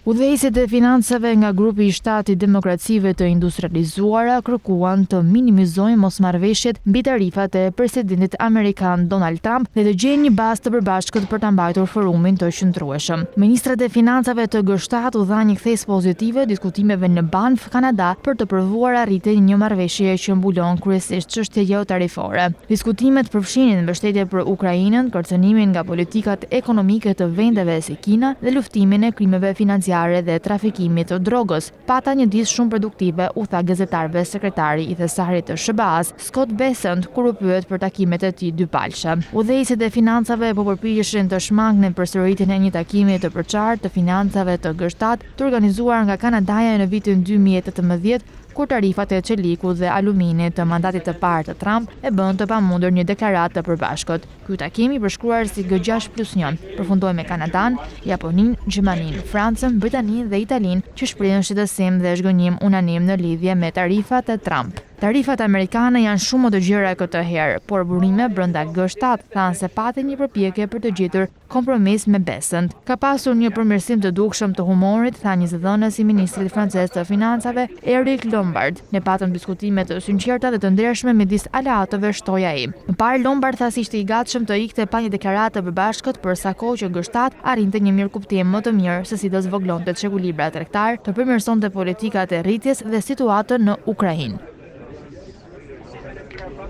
Udhëheqësit e financave nga grupi i 7 i demokracive të industrializuara kërkuan të minimizojnë mosmarrëveshjet mbi tarifat e presidentit amerikan Donald Trump dhe të gjejnë një bazë të përbashkët për ta mbajtur forumin të qëndrueshëm. Ministrat e financave të G7 u dhanë një kthes pozitive diskutimeve në Banff, Kanada, për të provuar arritjen e një marrëveshjeje që mbulon kryesisht çështje geotarifore. Diskutimet përfshinin mbështetje për Ukrainën, kërcënimin nga politikat ekonomike të vendeve si Kina dhe luftimin e krimeve financiare dhe trafikimit të drogës. Pata një ditë shumë produktive, u tha gazetarëve sekretari i thesarit të SBA-s, Scott Bessent, kur u pyet për takimet e tij dypalëshe. Udhëheqësit e financave po përpiqeshin të shmangnin përsëritjen e një takimi të përçartë të financave të G7 të organizuar nga Kanadaja në vitin 2018, kur tarifat e çelikut dhe aluminit të mandatit të parë të Trump e bën të pamundur një deklaratë të përbashkët. Ky takim i përshkruar si G6+1 përfundoi me Kanadan, Japoninë, Gjermaninë, Francën, Britaninë dhe Italinë, që shprehin shqetësim dhe zhgënjim unanim në lidhje me tarifat e Trump. Tarifat amerikane janë shumë më të gjera këtë herë, por burime brenda G7 thanë se patën një përpjekje për të gjetur kompromis me Bessent. Ka pasur një përmirësim të dukshëm të humorit, tha një zëdhënës i ministrit francez të financave, Eric Lombard. Ne patëm diskutime të sinqerta dhe të ndershme midis aleatëve, shtoi ai. Më parë Lombard tha se ishte i gatshëm të ikte pa një deklaratë të përbashkët për sa kohë që G7 arrinte një mirëkuptim më të mirë se si do zvoglonte çekuilibra tregtar, të përmirësonte politikat e rritjes dhe situatën në Ukrainë.